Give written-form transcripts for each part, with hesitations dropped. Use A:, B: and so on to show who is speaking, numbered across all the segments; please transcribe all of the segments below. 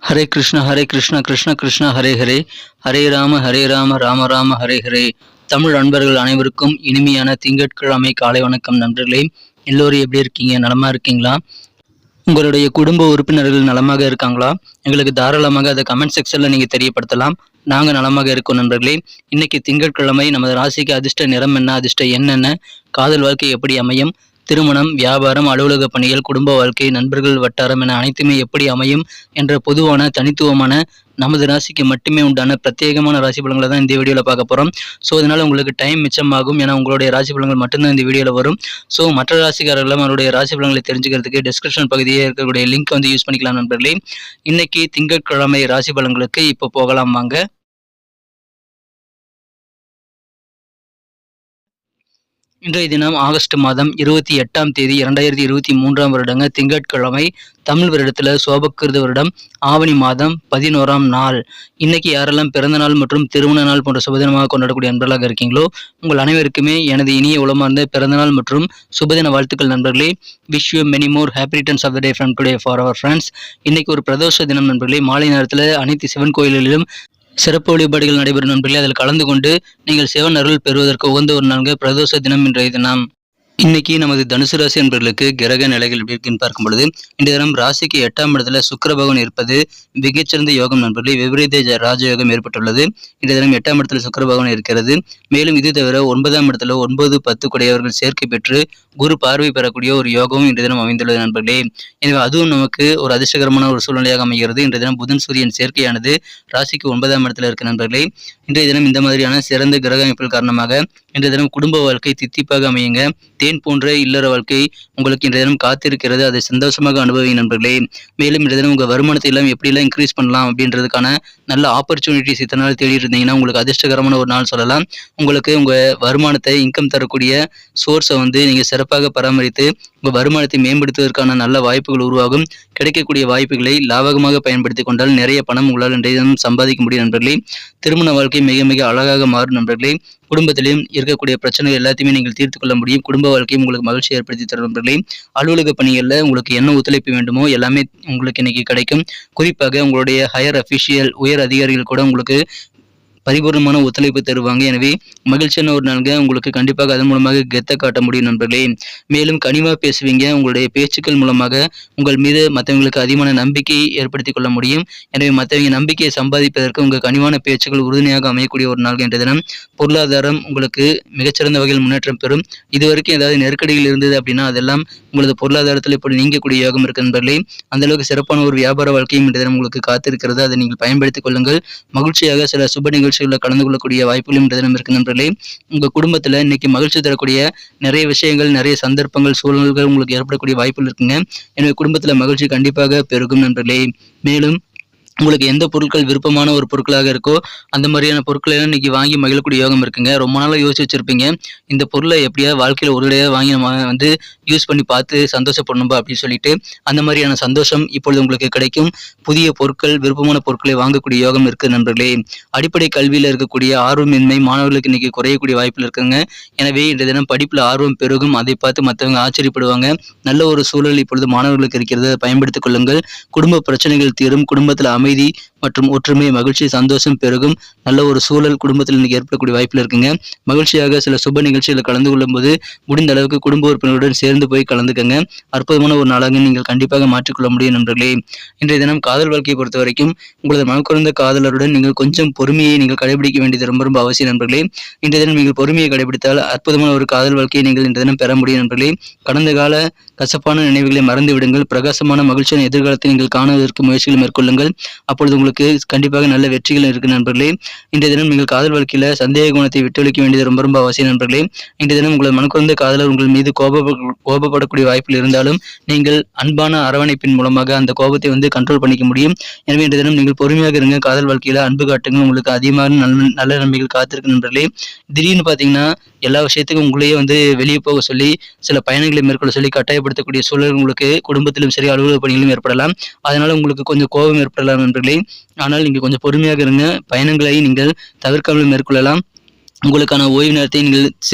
A: ஹரே கிருஷ்ண கிருஷ்ண கிருஷ்ண ஹரே ஹரே, ஹரே ராம ராம ராம ஹரே ஹரே. தமிழ் நண்பர்கள் அனைவருக்கும் இனிமையான திங்கட்கிழமை காலை வணக்கம் நண்பர்களே. எல்லோரும் எப்படி இருக்கீங்க? நலமா இருக்கீங்களா? உங்களுடைய குடும்ப உறுப்பினர்கள் நலமாக இருக்காங்களா? எங்களுக்கு தாராளமாக அதை கமெண்ட் செக்ஷன்ல நீங்க தெரியப்படுத்தலாம். நாங்க நலமாக இருக்கோம் நண்பர்களே. இன்னைக்கு திங்கட்கிழமை. நமது ராசிக்கு அதிர்ஷ்ட நிறம் என்ன, அதிர்ஷ்ட எண் என்ன, காதல் வாழ்க்கை எப்படி அமையும், திருமணம், வியாபாரம், அலுவலக பணிகள், குடும்ப வாழ்க்கை, நண்பர்கள் வட்டாரம் என அனைத்துமே எப்படி அமையும் என்ற பொதுவான தனித்துவமான நமது ராசிக்கு மட்டுமே உண்டான பிரத்யேகமான ராசி பலன்களை தான் இந்த வீடியோவில் பார்க்க போகிறோம். ஸோ இதனால் உங்களுக்கு டைம் மிச்சமாகும். ஏன்னா உங்களுடைய ராசி பலன்கள் மட்டும்தான் இந்த வீடியோவில் வரும். ஸோ மற்ற ராசிக்காரர்களும் அவருடைய ராசி பலன்களை தெரிஞ்சுக்கிறதுக்கு டிஸ்கிரிப்ஷன் பகுதியே இருக்கக்கூடிய லிங்க் வந்து யூஸ் பண்ணிக்கலாம் நண்பர்களே. இன்னைக்கு திங்கட்கிழமை ராசி பலன்களுக்கு இப்போ போகலாம் வாங்க. இன்றைய தினம் ஆகஸ்ட் மாதம் 28ஆம் தேதி 2023ஆம் வருடங்க திங்கட்கிழமை. தமிழ் வருடத்தில் சோபக்கிருத வருடம் ஆவணி மாதம் 11ஆம் நாள். இன்னைக்கு யாரெல்லாம் பிறந்த நாள் மற்றும் திருமண நாள் போன்ற சுபதினமாக கொண்டாடக்கூடிய நண்பர்களாக இருக்கீங்களோ உங்கள் அனைவருக்குமே எனது இனிய உளமார்ந்த பிறந்தநாள் மற்றும் சுபதின வாழ்த்துக்கள் நண்பர்களே. Wish you many more happy returns of the day from today for our friends. இன்னைக்கு ஒரு பிரதோஷ தினம் நண்பர்களே. மாலை நேரத்தில் அனைத்து சிவன் கோயில்களிலும் சிறப்பு வழிபாடுகள் நடைபெறும் நண்பர்களே. அதில் கலந்து கொண்டு நீங்கள் சிவன் அருள் பெறுவதற்கு உகந்த ஒரு நான்கு பிரதோஷ தினம் இன்றைய தினம். இன்னைக்கு நமது தனுசு ராசி என்பவர்களுக்கு கிரக நிலைகள் எப்படி இருக்குன்னு பார்க்கும் பொழுது, இன்றைய தினம் ராசிக்கு 8ஆம் இடத்துல சுக்கிர பகவான் இருப்பது மிகச்சிறந்த யோகம் நண்பர்களே. விபரீத ராஜயோகம் ஏற்பட்டுள்ளது. இன்றைய தினம் 8ஆம் இடத்துல சுக்கிர பகவான் இருக்கிறது. மேலும் இது தவிர 9ஆம் இடத்துல 9, 10 கூடியவர்கள் சேர்க்கை பெற்று குரு பார்வை பெறக்கூடிய ஒரு யோகமும் இன்றைய தினம் அமைந்துள்ளது நண்பர்களே. எனவே அதுவும் நமக்கு ஒரு அதிர்ஷ்டகரமான ஒரு சூழ்நிலையாக அமைகிறது. இன்றைய தினம் புதன் சூரியன் சேர்க்கையானது ராசிக்கு 9ஆம் இடத்துல இருக்கு நண்பர்களே. இன்றைய தினம் இந்த மாதிரியான சிறந்த கிரக அமைப்புகள் காரணமாக இன்றைய தினம் குடும்ப வாழ்க்கை தித்திப்பாக அமையுங்க. தேன் போன்ற இல்லற வாழ்க்கை உங்களுக்கு இன்றைய தினம் காத்திருக்கிறது. அதை சந்தோஷமாக அனுபவிங்க நண்பர்களே. மேலும் இன்றைய தினம் உங்கள் வருமானத்தை எல்லாம் எப்படிலாம் இன்க்ரீஸ் பண்ணலாம் அப்படின்றதுக்கான நல்ல ஆப்பர்ச்சுனிட்டிஸ் இத்தனை நாள் தேடி இருந்தீங்கன்னா உங்களுக்கு அதிர்ஷ்டகரமான ஒரு நாள் சொல்லலாம். உங்களுக்கு உங்கள் வருமானத்தை இன்கம் தரக்கூடிய சோர்ஸை வந்து நீங்கள் சிறப்பாக பராமரித்து உங்கள் வருமானத்தை மேம்படுத்துவதற்கான நல்ல வாய்ப்புகள் உருவாகும். கிடைக்கக்கூடிய வாய்ப்புகளை லாபகமாக பயன்படுத்தி கொண்டால் நிறைய பணம் உங்களால் இன்றைய தினம் சம்பாதிக்க முடியும் நண்பர்களே. திருமண வாழ்க்கை மிக மிக அழகாக மாறும் நண்பர்களே. குடும்பத்திலையும் இருக்கக்கூடிய பிரச்சனைகள் எல்லாத்தையுமே நீங்கள் தீர்த்து கொள்ள முடியும். குடும்ப வாழ்க்கையும் உங்களுக்கு மகிழ்ச்சி ஏற்படுத்தி தரும் நண்பர்களே. அலுவலக பணிகளில் உங்களுக்கு என்ன ஒத்துழைப்பு வேண்டுமோ எல்லாமே உங்களுக்கு இன்னைக்கு கிடைக்கும். குறிப்பாக உங்களுடைய ஹையர் அஃபிஷியல் உயர் அதிகாரிகள் கூட உங்களுக்கு பரிபூர்ணமான ஒத்துழைப்பு தருவாங்க. எனவே மகிழ்ச்சியான ஒரு நாள்க உங்களுக்கு கண்டிப்பாக அதன் மூலமாக கெத்த காட்ட முடியும் நண்பர்களே. மேலும் கனிவாக பேசுவீங்க. உங்களுடைய பேச்சுக்கள் மூலமாக உங்கள் மீது மற்றவங்களுக்கு அதிகமான நம்பிக்கையை ஏற்படுத்தி கொள்ள முடியும். எனவே மற்றவங்க நம்பிக்கையை சம்பாதிப்பதற்கு உங்கள் கனிவான பேச்சுக்கள் உறுதுணையாக அமையக்கூடிய ஒரு நாள் என்ற தினம். பொருளாதாரம் உங்களுக்கு மிகச்சிறந்த வகையில் முன்னேற்றம் பெறும். இதுவரைக்கும் ஏதாவது நெருக்கடிகள் இருந்தது அப்படின்னா அதெல்லாம் உங்களது பொருளாதாரத்தில் இப்படி நீங்கக்கூடிய யோகம் இருக்கு நண்பர்களே. அந்த அளவுக்கு சிறப்பான ஒரு வியாபார வாழ்க்கையும் இன்றைய தினம் உங்களுக்கு காத்திருக்கிறது. அதை நீங்கள் பயன்படுத்திக் கொள்ளுங்கள். மகிழ்ச்சியாக சில சுப நிகழ்ச்சிகளில் கலந்து கொள்ளக்கூடிய வாய்ப்புகளும் இன்றைய தினம் இருக்கு நண்பர்களே. உங்க குடும்பத்துல இன்னைக்கு மகிழ்ச்சி தரக்கூடிய நிறைய விஷயங்கள், நிறைய சந்தர்ப்பங்கள், சூழல்கள் உங்களுக்கு ஏற்படக்கூடிய வாய்ப்புகள் இருக்குங்க. எனவே குடும்பத்துல மகிழ்ச்சி கண்டிப்பாக பெருகும் நண்பர்களே. மேலும் உங்களுக்கு எந்த பொருட்கள் விருப்பமான ஒரு பொருட்களாக இருக்கோ அந்த மாதிரியான பொருட்களை எல்லாம் இன்னைக்கு வாங்கி மகிழக்கூடிய யோகம் இருக்குங்க. ரொம்ப நாளாக யோசிச்சு வச்சிருப்பீங்க, இந்த பொருளை எப்படியாவது வாழ்க்கையில் ஒரு தடவை வாங்கி நம்ம வந்து யூஸ் பண்ணி பார்த்து சந்தோஷப்படணும்பா அப்படின்னு சொல்லிட்டு அந்த மாதிரியான சந்தோஷம் இப்பொழுது உங்களுக்கு கிடைக்கும். புதிய பொருட்கள், விருப்பமான பொருட்களை வாங்கக்கூடிய யோகம் இருக்கு நண்பர்களே. அடிப்படை கல்வியில் இருக்கக்கூடிய ஆர்வமின்மை மாணவர்களுக்கு இன்னைக்கு குறையக்கூடிய வாய்ப்பில் இருக்குங்க. எனவே இன்றைய தினம் படிப்பில் ஆர்வம் பெருகும். அதை பார்த்து மற்றவங்க ஆச்சரியப்படுவாங்க. நல்ல ஒரு சூழல் இப்பொழுது மாணவர்களுக்கு இருக்கிறது. பயன்படுத்திக் கொள்ளுங்கள். குடும்ப பிரச்சனைகள் தீரும். குடும்பத்தில் அமைதி மற்றும் ஒற்றுமை, மகிழ்ச்சி, சந்தோஷம் பெருகும். நல்ல ஒரு சூழல் குடும்பத்தில் இன்னைக்கு ஏற்படக்கூடிய வாய்ப்பில் இருக்குங்க. மகிழ்ச்சியாக சில சுப நிகழ்ச்சிகளை கலந்து கொள்ளும் போது முடிந்த அளவுக்கு குடும்ப உறுப்பினர்களுடன் சேர்ந்து போய் கலந்துக்கங்க. அற்புதமான ஒரு நாளாக நீங்கள் கண்டிப்பாக மாற்றிக்கொள்ள முடியும் நண்பர்களே. இன்றைய தினம் காதல் வாழ்க்கையை பொறுத்த வரைக்கும் உங்களது மனக்குறந்த காதலருடன் நீங்கள் கொஞ்சம் பொறுமையை நீங்கள் கடைபிடிக்க வேண்டியது ரொம்ப ரொம்ப அவசியம் நண்பர்களே. இன்றைய தினம் நீங்கள் பொறுமையை கடைபிடித்தால் அற்புதமான ஒரு காதல் வாழ்க்கையை நீங்கள் இன்றைய தினம் பெற முடியும் நண்பர்களே. கடந்த கால கசப்பான நினைவுகளை மறந்து விடுங்கள். பிரகாசமான மகிழ்ச்சியான எதிர்காலத்தை நீங்கள் காணுவதற்கு முயற்சிகளை மேற்கொள்ளுங்கள். அப்பொழுது உங்களுக்கு கண்டிப்பாக நல்ல வெற்றிகள் இருக்கு நண்பர்களே. இன்றைய தினம் நீங்கள் காதல் வாழ்க்கையில சந்தேக குணத்தை விட்டொழிக்க வேண்டியது ரொம்ப ரொம்ப அவசியம் நண்பர்களே. இன்றைய தினம் உங்களது மனக்குறந்த காதலர் உங்கள் மீது கோபப்படக்கூடிய வாய்ப்பில் இருந்தாலும் நீங்கள் அன்பான அரவணைப்பின் மூலமாக அந்த கோபத்தை வந்து கண்ட்ரோல் பண்ணிக்க முடியும். எனவே இன்றைய தினம் நீங்கள் பொறுமையாக இருங்க. காதல் வாழ்க்கையில அன்பு காட்டுங்க. உங்களுக்கு அதிகமான நல்ல நன்மைகள் காத்திருக்கு நண்பர்களே. திடீர்னு பாத்தீங்கன்னா எல்லா விஷயத்துக்கும் உங்களையே வந்து வெளியே போக சொல்லி சில பயணங்களை மேற்கொள்ள சொல்லி கட்டாயப்படுத்தக்கூடிய சூழல் உங்களுக்கு குடும்பத்திலும் சரி அலுவலக பணிகளும் ஏற்படலாம். அதனால உங்களுக்கு கொஞ்சம் கோபம் ஏற்படலாம் நண்பர்களே. ஆனால் நீங்கள் கொஞ்சம் பொறுமையாக இருங்க. பயணங்களை நீங்கள் தவிர்க்காமல் மேற்கொள்ளலாம். உங்களுக்கான ஓய்வு நேரத்தை நீங்கள்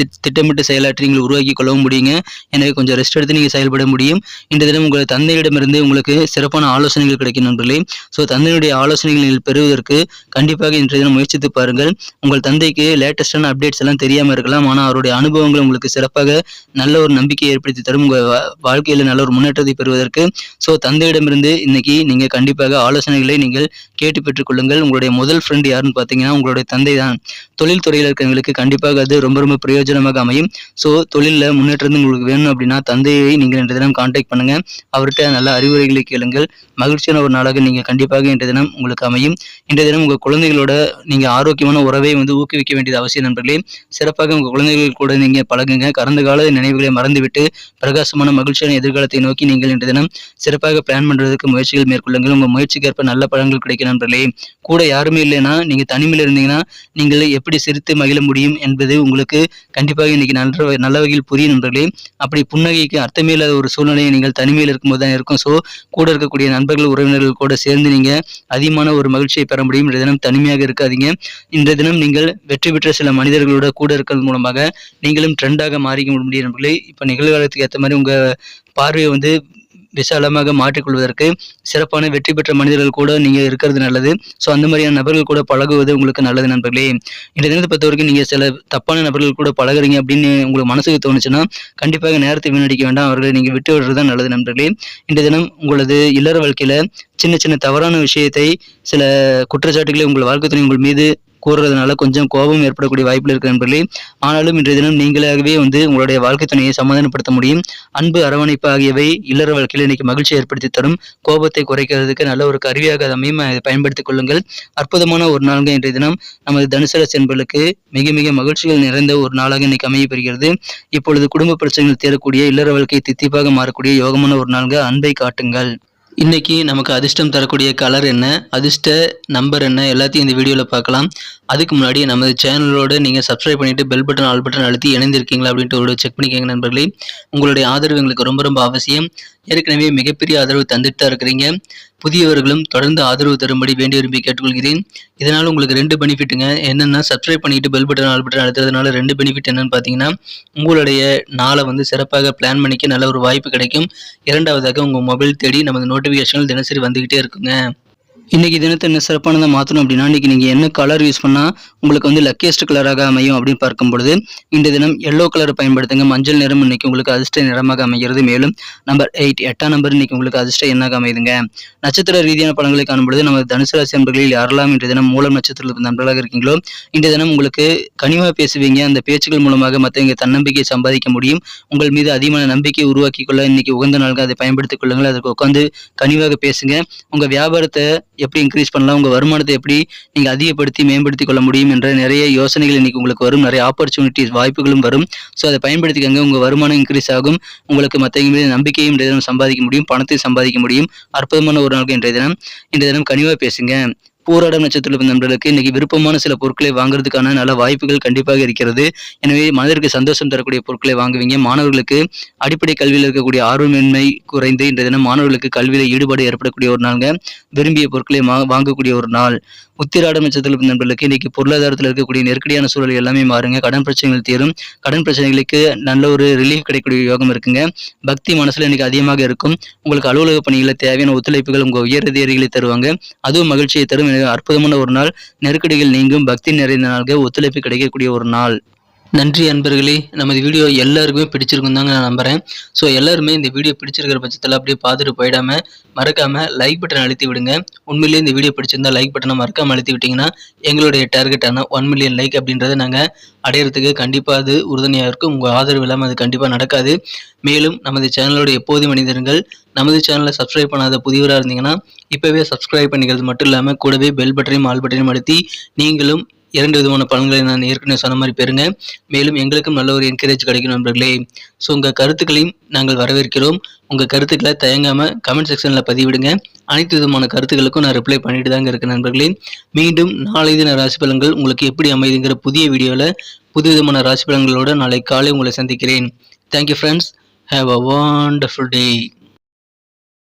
A: திட்டமிட்டு செயலாற்றி நீங்கள் உருவாக்கி கொள்ளவும் முடியுங்க. எனவே கொஞ்சம் ரெஸ்ட் எடுத்து நீங்கள் செயல்பட முடியும். இன்றைய தினம் உங்கள் தந்தையிடமிருந்து உங்களுக்கு சிறப்பான ஆலோசனைகள் கிடைக்கும் நண்பர்களே. தந்தையுடைய ஆலோசனைகள் நீங்கள் பெறுவதற்கு கண்டிப்பாக இன்றைய தினம் முயற்சித்து பாருங்கள். உங்கள் தந்தைக்கு லேட்டஸ்டான அப்டேட்ஸ் எல்லாம் தெரியாமல் இருக்கலாம். ஆனால் அவருடைய அனுபவங்கள் உங்களுக்கு சிறப்பாக நல்ல ஒரு நம்பிக்கையை ஏற்படுத்தி தரும். உங்கள் வாழ்க்கையில் நல்ல ஒரு முன்னேற்றத்தை பெறுவதற்கு தந்தையிடமிருந்து இன்னைக்கு நீங்கள் கண்டிப்பாக ஆலோசனைகளை நீங்கள் கேட்டு பெற்றுக்கொள்ளுங்கள். உங்களுடைய முதல் ஃப்ரெண்ட் யாருன்னு பார்த்தீங்கன்னா உங்களுடைய தந்தை தான். தொழில் துறையில் இருக்கிறவங்களுக்கு கண்டிப்பாக அது ரொம்ப ரொம்ப பிரயோஜனமாக அமையும். தொழிலில் முன்னேற்றம் உங்களுக்கு வேணும் அப்படின்னா தந்தையை நீங்கள் இன்றைய தினம் கான்டாக்ட் பண்ணுங்க. அவர்கிட்ட நல்ல அறிவுரைகளை கேளுங்கள். மகிழ்ச்சியான ஒரு நாளாக நீங்கள் கண்டிப்பாக இன்றைய தினம் உங்களுக்கு அமையும். இன்றைய தினம் உங்கள் குழந்தைகளோட நீங்கள் ஆரோக்கியமான உறவை ஊக்குவிக்க வேண்டியது அவசியம் நண்பர்களே. சிறப்பாக உங்கள் குழந்தைகள் கூட நீங்கள் பழகுங்க. கடந்த கால நினைவுகளை மறந்துவிட்டு பிரகாசமான மகிழ்ச்சியான எதிர்காலத்தை நோக்கி நீங்கள் இன்றைய தினம் சிறப்பாக பிளான் பண்ணுறதுக்கு முயற்சிகள் மேற்கொள்ளுங்கள். உங்கள் முயற்சிக்கேற்ப நல்ல பலன்கள் கிடைக்கும் நண்பர்களே. கூட யாருமே இல்லைன்னா நீங்கள் தனிமையில் இருந்தீங்கன்னா நீங்கள் எப்படி சிரித்து மகிழ முடியும் என்பது உங்களுக்கு கண்டிப்பாக இன்னைக்கு நல்ல வகையில் புரியும் நண்பர்களே. அப்படி புன்னகைக்கு அர்த்தமே இல்லாத ஒரு சூழ்நிலையை நீங்கள் தனிமையில் இருக்கும்போது தான் இருக்கும். கூட இருக்கக்கூடிய நண்பர்கள் உறவினர்கள் கூட சேர்ந்து நீங்கள் அதிகமான ஒரு மகிழ்ச்சியை பெற முடியும். இன்றைய தினம் தனிமையாக இருக்காதீங்க. இன்றைய தினம் நீங்கள் வெற்றி பெற்ற சில மனிதர்களோட கூட இருக்கிறது மூலமாக நீங்களும் ட்ரெண்டாக மாறிக்க முடியும் நண்பர்களே. இப்போ நிகழ்காலத்துக்கு ஏற்ற மாதிரி உங்கள் பார்வையை விசாலமாக மாற்றிக்கொள்வதற்கு சிறப்பான வெற்றி பெற்ற மனிதர்கள் கூட நீங்கள் இருக்கிறது நல்லது. அந்த மாதிரியான நபர்கள் கூட பழகுவது உங்களுக்கு நல்லது நண்பர்களே. இந்த தினத்தை பொறுத்த வரைக்கும் நீங்கள் சில தப்பான நபர்கள் கூட பழகுறீங்க அப்படின்னு உங்களுக்கு மனசுக்கு தோணுச்சுன்னா கண்டிப்பாக நேரத்தை வீணடிக்க வேண்டாம். அவர்களை நீங்கள் விட்டு விடுறது தான் நல்லது நண்பர்களே. இந்த தினம் உங்களது இல்லற வாழ்க்கையில் சின்ன சின்ன தவறான விஷயத்தை சில குற்றச்சாட்டுகளை உங்கள் வாழ்க்கை துணை உங்கள் மீது கூறுறதுனால கொஞ்சம் கோபம் ஏற்படக்கூடிய வாய்ப்பில் இருக்கிற நண்பர்களே. ஆனாலும் இன்றைய தினம் நீங்களாகவே உங்களுடைய வாழ்க்கை துணையை சமாதானப்படுத்த முடியும். அன்பு, அரவணைப்பு ஆகியவை இல்லற வாழ்க்கையில் இன்னைக்கு மகிழ்ச்சியை ஏற்படுத்தி தரும். கோபத்தை குறைக்கிறதுக்கு நல்ல ஒரு கருவியாக அமையும். அதை பயன்படுத்திக் கொள்ளுங்கள். அற்புதமான ஒரு நாளாக இன்றைய தினம் நமது தனுசு ராசி என்பவர்களுக்கு மிக மிக மகிழ்ச்சிகள் நிறைந்த ஒரு நாளாக இன்னைக்கு அமையப்பெறுகிறது. இப்பொழுது குடும்ப பிரச்சனைகள் தேரக்கூடிய இல்லற வாழ்க்கை தித்திப்பாக மாறக்கூடிய யோகமான ஒரு நாளாக அன்பை காட்டுங்கள். இன்னைக்கு நமக்கு அதிர்ஷ்டம் தரக்கூடிய கலர் என்ன, அதிர்ஷ்ட நம்பர் என்ன, எல்லாத்தையும் இந்த வீடியோவில் பார்க்கலாம். அதுக்கு முன்னாடி நமது சேனலோடு நீங்கள் சப்ஸ்கிரைப் பண்ணிவிட்டு பெல் பட்டன் ஆல் பட்டன் அழுத்தி இணைந்திருக்கீங்களா அப்படின்ட்டு ஒரு செக் பண்ணிக்கோங்க நண்பர்களே. உங்களுடைய ஆதரவு எங்களுக்கு ரொம்ப ரொம்ப அவசியம். ஏற்கனவே மிகப்பெரிய ஆதரவு தந்துட்டு தான் இருக்கிறீங்க. புதியவர்களும் தொடர்ந்து ஆதரவு தரும்படி வேண்டி விரும்பி கேட்டுக்கொள்கிறேன். இதனால் உங்களுக்கு 2 பெனிஃபிட்டுங்க. என்னென்னா சப்ஸ்கிரைப் பண்ணிட்டு பெல் பட்டன் ஆல் பட்டன் அழுத்துறதுனால 2 பெனிஃபிட் என்னன்னு பார்த்தீங்கன்னா உங்களுடைய நாளை சிறப்பாக பிளான் பண்ணிக்க நல்ல ஒரு வாய்ப்பு கிடைக்கும். இரண்டாவதாக உங்கள் மொபைல் தேடி நமது நோட்டிஃபிகேஷன்கள் தினசரி வந்துக்கிட்டே இருக்குங்க. இன்றைக்கி தினத்தை என்ன சிறப்பானதை மாற்றணும் அப்படின்னா இன்றைக்கி நீங்கள் என்ன கலர் யூஸ் பண்ணால் உங்களுக்கு லக்கியஸ்ட் கலராக அமையும் அப்படின்னு பார்க்கும்பொழுது இந்த தினம் எல்லோ கலரை பயன்படுத்துங்க. மஞ்சள் நிறம் இன்னைக்கு உங்களுக்கு அதிர்ஷ்ட நிறமாக அமைகிறது. மேலும் நம்பர் 8 8ஆம் நம்பர் இன்னைக்கு உங்களுக்கு அதிர்ஷ்ட எண்ணாக அமைதுங்க. நட்சத்திர ரீதியான பலன்களை காணும்பொழுது நம்ம தனுசு ராசி நண்பர்களில் யாரெல்லாம் இன்றைய தினம் மூலம் நட்சத்திரத்தில் நண்பர்களாக இருக்கீங்களோ இன்றைய தினம் உங்களுக்கு கனிவாக பேசுவீங்க. அந்த பேச்சுக்கள் மூலமாக மற்றவங்க தன்னம்பிக்கையை சம்பாதிக்க முடியும். உங்கள் மீது அதிகமான நம்பிக்கையை உருவாக்கி கொள்ள இன்னைக்கு உகந்த நாளுக்கு அதை பயன்படுத்திக் கொள்ளுங்கள். அதற்கு உட்காந்து கனிவாக பேசுங்க. உங்கள் வியாபாரத்தை எப்படி இன்க்ரீஸ் பண்ணலாம், உங்கள் வருமானத்தை எப்படி நீங்கள் அதிகப்படுத்தி மேம்படுத்தி கொள்ள முடியும் என்ற நிறைய யோசனைகள் இன்னைக்கு உங்களுக்கு வரும். நிறைய ஆப்பர்ச்சுனிட்டிஸ் வாய்ப்புகளும் வரும். அதை பயன்படுத்திக்கங்க. உங்கள் வருமானம் இன்க்ரீஸ் ஆகும். உங்களுக்கு மற்றவங்க மீது நம்பிக்கையும் இன்றைய தினம் சம்பாதிக்க முடியும். பணத்தை சம்பாதிக்க முடியும். அற்புதமான ஒரு நாளுக்கு இன்றைய தினம் கனிவாக பேசுங்க. பூராடம் நட்சத்திரத்தில் நண்பர்களுக்கு இன்னைக்கு விருப்பமான சில பொருட்களை வாங்குறதுக்கான நல்ல வாய்ப்புகள் கண்டிப்பாக இருக்கிறது. எனவே மனதிற்கு சந்தோஷம் தரக்கூடிய பொருட்களை வாங்குவீங்க. மாணவர்களுக்கு அடிப்படை கல்வியில் இருக்கக்கூடிய ஆர்வமின்மை குறைந்து இன்றைய தினம் மாணவர்களுக்கு கல்வியில் ஈடுபாடு ஏற்படக்கூடிய ஒரு நாளுங்க. விரும்பிய பொருட்களை வாங்கக்கூடிய ஒரு நாள். உத்திராடம் நட்சத்திரத்தில் நண்பர்களுக்கு இன்னைக்கு பொருளாதாரத்தில் இருக்கக்கூடிய நெருக்கடியான சூழல் எல்லாமே மாறுங்க. கடன் பிரச்சனைகள் தீரும். கடன் பிரச்சனைகளுக்கு நல்ல ஒரு ரிலீஃப் கிடைக்கக்கூடிய யோகம் இருக்குங்க. பக்தி மனசுல இன்னைக்கு அதிகமாக இருக்கும். உங்களுக்கு அலுவலக பணிகளில் தேவையான ஒத்துழைப்புகள் உங்கள் உயர் அதிகாரிகளை தருவாங்க. அதுவும் மகிழ்ச்சியை தரும். அற்புதமான ஒரு நாள். நெருக்கடிகள் நீங்கும். பக்தி நிறைந்த நாள்கள் ஒத்துழைப்பு கிடைக்கக்கூடிய ஒரு நாள். நன்றி அன்பர்களே. நமது வீடியோ எல்லாருக்குமே பிடிச்சிருக்கும் தாங்க நான் நம்புகிறேன். எல்லாருமே இந்த வீடியோ பிடிச்சிருக்கிற பட்சத்தில் அப்படியே பார்த்துட்டு போயிடாமல் மறக்காமல் லைக் பட்டன் அழுத்தி விடுங்க. உண்மையிலேயே இந்த வீடியோ பிடிச்சிருந்தா லைக் பட்டனை மறக்காமல் அழுத்தி விட்டிங்கன்னா எங்களுடைய டார்கெட்டான 1 மில்லியன் லைக் அப்படின்றத நாங்கள் அடையிறதுக்கு கண்டிப்பாக அது உறுதுணையாக இருக்கும். உங்கள் ஆதரவு இல்லாமல் அது கண்டிப்பாக நடக்காது. மேலும் நமது சேனலோட எப்போதும் மனிதர்கள் நமது சேனலை சப்ஸ்கிரைப் பண்ணாத புதியவராக இருந்தீங்கன்னா இப்போவே சப்ஸ்கிரைப் பண்ணிக்கிறது மட்டும் இல்லாமல் கூடவே பெல் பட்டனையும் ஆல் பட்டனையும் அழுத்தி நீங்களும் 2 விதமான பலன்களை நான் ஏற்கனவே சொன்ன மாதிரி பெறுங்க. மேலும் எங்களுக்கும் நல்ல ஒரு என்கரேஜ் கிடைக்கும் நண்பர்களே. உங்கள் கருத்துக்களையும் நாங்கள் வரவேற்கிறோம். உங்கள் கருத்துக்களை தயங்காமல் கமெண்ட் செக்ஷனில் பதிவிடுங்க. அனைத்து விதமான கருத்துக்களுக்கும் நான் ரிப்ளை பண்ணிட்டு தாங்க இருக்கேன் நண்பர்களே. மீண்டும் நாளை தின ராசி பலன்கள் உங்களுக்கு எப்படி அமைதுங்கிற புதிய வீடியோவில் புது விதமான ராசி பலன்களோடு நாளை காலை உங்களை சந்திக்கிறேன். Thank you friends. Have a wonderful day.